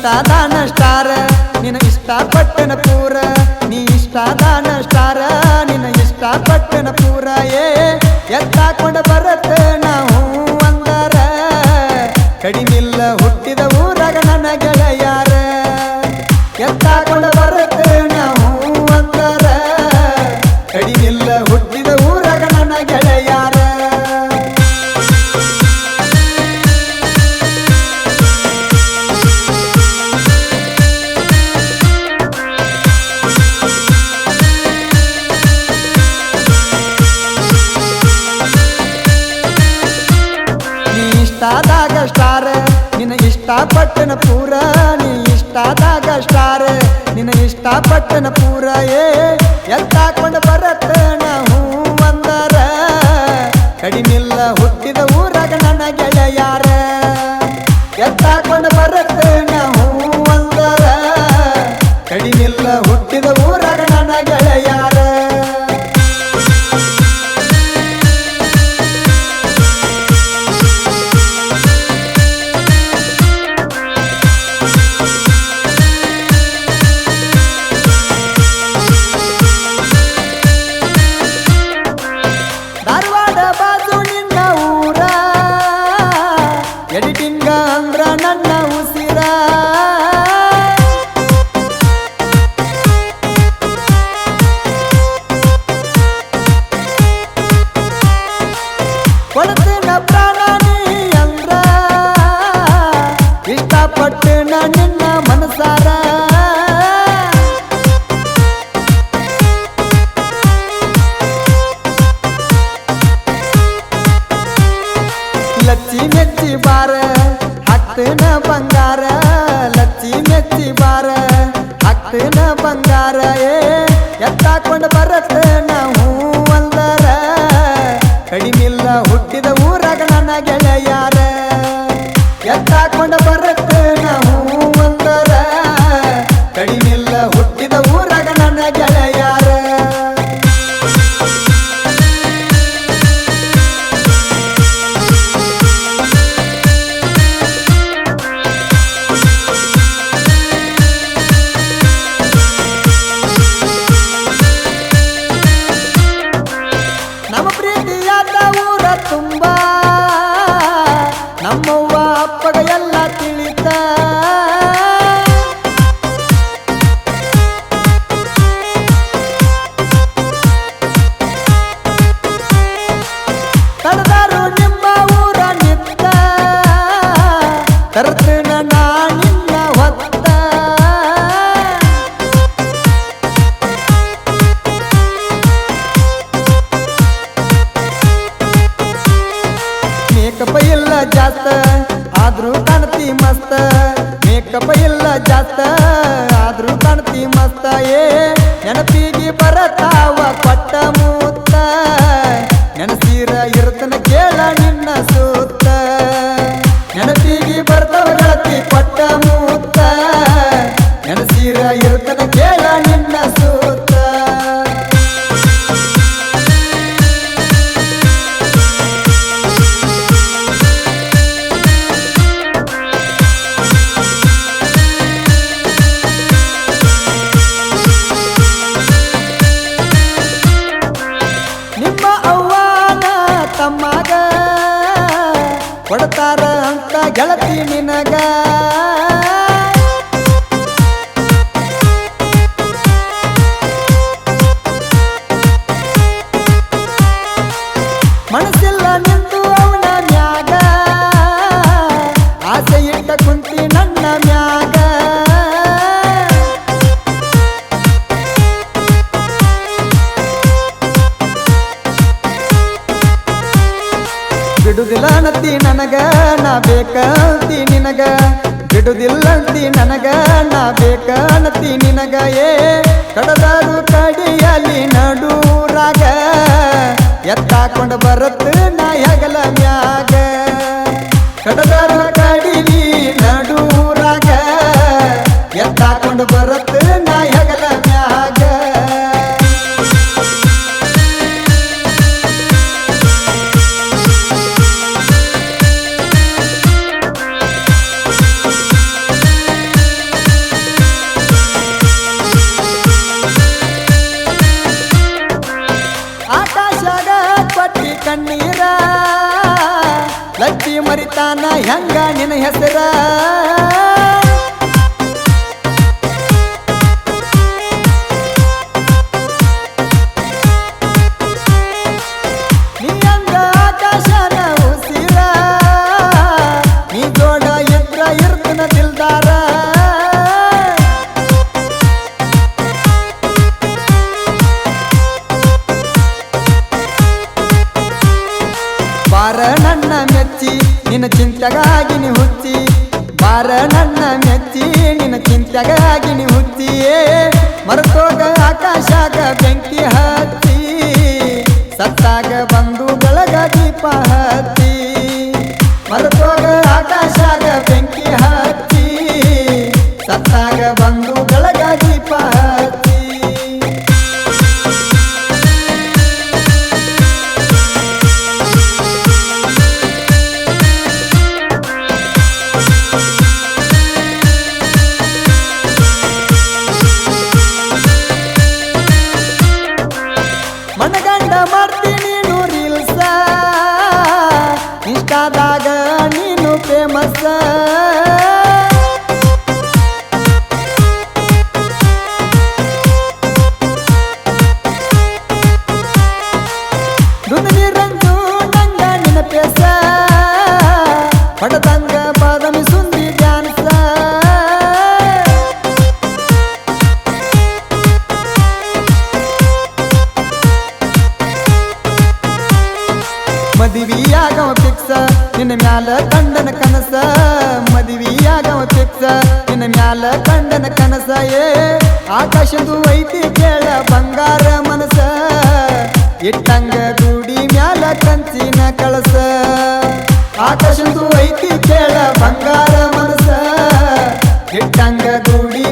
ಇಷ್ಟದಾನ star ನಿನ್ನ ಇಷ್ಟಪಟ್ಟನ ಪೂರ ನೀ ಇಷ್ಟದಾನ ಸ್ಟಾರ ನಿನ್ನ ಇಷ್ಟಪಟ್ಟನ ಪೂರ ಎತ್ತಾಕೊಂಡ ಬರತ್ತ ನಾವು ಅಂದಾರ ಕಡಿಮಿಲ್ಲ ಹುಟ್ಟಿದ ಊರಾಗ ನನ್ನ ಗೆಳೆಯಾರ ಎತ್ತಾಕೊಂಡ ಬರತ್ತ ನಾವು ಅಂದಾರ ಕಡಿಮಿಲ್ಲ ಹುಟ್ಟಿದ ಊರಾಗ ನನ್ನ ಗೆಳೆಯಾರ ಇಷ್ಟದಾಗ ಸ್ಟಾರ ನಿನ್ನ ಇಷ್ಟಪಟ್ಟನ ಪೂರ ನೀ ಇಷ್ಟದಾಗ ಸ್ಟಾರ ನಿನ್ನ ಇಷ್ಟಪಟ್ಟನ ಪೂರ ಎತ್ತಾಕೊಂಡ ಬರತ್ತ ನಾವು ಅಂದಾರ ಕಡಿಮಿಲ್ಲ ಹುಟ್ಟಿದ ಊರಾಗ ನನ್ನ ಗೆಳೆಯಾರ ಎತ್ತಾಕೊಂಡ ಬರತ್ತ ನಾವು ಅಂದಾರ ಕಡಿಮಿಲ್ಲ ಹುಟ್ಟಿದ ಊರಾಗ ನನ್ನ ಗೆಳೆಯಾರ ಎಡಿಟಿಂಗ ಅಂದ್ರ ನನ್ನ ಉಸಿರ ಕೊಡ್ತೀನ ಪ್ರಾಣ ನೀ ಅಂದ್ರ ಇಷ್ಟಪಟ್ಟನ ನಿನ್ನ ಮನಸಾರ ಲಚ್ಚಿ ಮೆಚ್ಚಿ ಬಾರ ಹತ್ತನ ಬಂಗಾರ ಲಚ್ಚಿ ಮೆಚ್ಚಿ ಬಾರ ಹತ್ತನ ಬಂಗಾರ ಎತ್ತಾಕೊಂಡ ಬರತ್ತ ನಾವು ಅಂದಾರ ಕಡಿಮಿಲ್ಲ ಹುಟ್ಟಿದ ಊರಾಗ ನನ್ನ ಗೆಳೆಯಾರ ಎತ್ತಾಕೊಂಡ ಬರತ್ತ ನಾವು ಅಂದಾರ ಕಡಿಮಿಲ್ಲ ಹುಟ್ಟಿದ ಊರಾಗ ನನ್ನ ಗೆಳೆಯಾರ ನಮ್ಮ ಪ್ರೀತಿಯಾದ ಊರ ತುಂಬ ನಮ್ಮವ್ವ ಅಪ್ಪಗ ಎಲ್ಲ ತಿಳಿತ ತಡದಾರು ನಿಮ್ಮ ಊರ ನಿತ್ತ ತರ್ತನ ನಾ ನಿನ್ನ ಹೊತ್ತ ಮೇಕಪ್ ಇಲ್ಲ ಜಾಸ್ತ ಆದ್ರೂ ಕಾಣ್ತಿ ಮಸ್ತ ಮೇಕಪ್ ಇಲ್ಲ ಜಾಸ್ತ ಆದ್ರೂ ಕಾಣ್ತಿ ಮಸ್ತ ನೆನಪಿಗೆ ಬರತಾವ ಕೊಟ್ಟ ಮೂತ್ತ ನೆನಸೀರ ಇರ್ತನ ಕೇಳ ನಿನ್ನ ಸೂತ್ತ ನೆನಪಿಗೆ ಬರ್ತಾವ ಗೆಳತಿ ಕೊಟ್ಟ ಮೂತ್ತ ನೆನಸೀರ ಇರ್ತನ ಕೇಳ ನಿನ್ನ ಸೂತ್ತ ನಿಮ್ಮ ಅವ್ವಾನ ತಮ್ಮಗ ಕೊಡ್ತಾರ ಅಂತ ಗೆಳತಿ ನಿನಗ ಮನಸ್ಸಿಲ್ಲ ನಿಂದು ಅವನ ಮ್ಯಾಗ ಆಸೆ ಇಟ್ಟ ಕುಂತಿ ನನ್ನ ಮ್ಯಾಗ ಬಿಡುದಿಲ್ಲ ನತಿ ನನಗ ನಾ ಬೇಕಂತಿ ನಿನಗ ಬಿಡುದಿಲ್ಲಂತಿ ನನಗ ನಾ ಬೇಕಂತಿ ನಿನಗ ಕಡದಾರು ಕಡಿಯಲ್ಲಿ ನಡೂರಾಗ ಎತ್ತಾಕೊಂಡ ಬರತ್ತ ನಾ ಹೆಗಲ ಮ್ಯಾಗ ಕಡದಾರು ಕಡಿಲಿ ನಡೂರಾಗ ಎತ್ತಾಕೊಂಡ ಬರತ್ತ ನಾ ಹೆಗಲ ಮ್ಯಾಗ ಹಚ್ಚಿ ಮರಿತಾನ ಹೆಂಗ ನಿನ್ನ ಹೆಸರ ನೀ ಹಂಗ ಆಕಾಶನ ಉಸಿರ ನೀ ಜೋಡ ಇದ್ರ ಇರ್ತನ ದಿಲ್ದಾರ ಬಾರ ನನ್ನ ಮೆಚ್ಚಿ ನಿನ್ನ ಚಿಂತೆಗಾಗಿ ನೀ ಹುಚ್ಚಿ ಬಾರ ನನ್ನ ಮೆಚ್ಚಿ ನಿನ್ನ ಚಿಂತೆಗಾಗಿ ನೀ ಹುಚ್ಚಿಯೇ ಮರೆತೋಗ ಆಕಾಶಾಗ ಬೆಂಕಿ ಹಚ್ಚಿ ಸತ್ತಾಗ ಬಂದು ಬೆಳಗ ದೀಪ ಹಚ್ಚಿ ಮರೆತೋಗ ಆಕಾಶಾಗ ಬೆಂಕಿ ಹಚ್ಚಿ ಸತ್ತಾಗ ಬಂದು ಬೆಳಗ ದೀಪ ಹಚ್ಚಿ ಮನಗಂಡ ಮಾಡ್ತೀನಿ ರೀಲ್ಸ ಇನ್ಸ್ಟಾದಾಗ ನೀನು ಫೇಮಸ್ ದುನಿರಂದು ನಂಗ ನಿನ್ನ ಪೇಸ ಹೊಡೆದಂಗ ಬಾದಮಿ ಸುಂದಿ ಡ್ಯಾನ್ಸ ಮದುವೆಯಾಗವ ಫಿಕ್ಸ ನಿನ್ನ ಮ್ಯಾಲ ಕಂಡನ ಕನಸ ಮದುವೆಯಾಗವ ಫಿಕ್ಸ ನಿನ್ನ ಮ್ಯಾಲ ಕಂಡನ ಕನಸ ಏ ಆಕಾಶದು ಐತಿ ಕೇಳ ಬಂಗಾರ ಮನಸ ಇಟ್ಟಂಗ ಗೂಡಿ ಮ್ಯಾಲ ಕಂಚಿನ ಕಳಸ ಆಕಾಶದು ಐತಿ ಕೇಳ ಬಂಗಾರ ಮನಸ ಇಟ್ಟಂಗ ಗೂಡಿ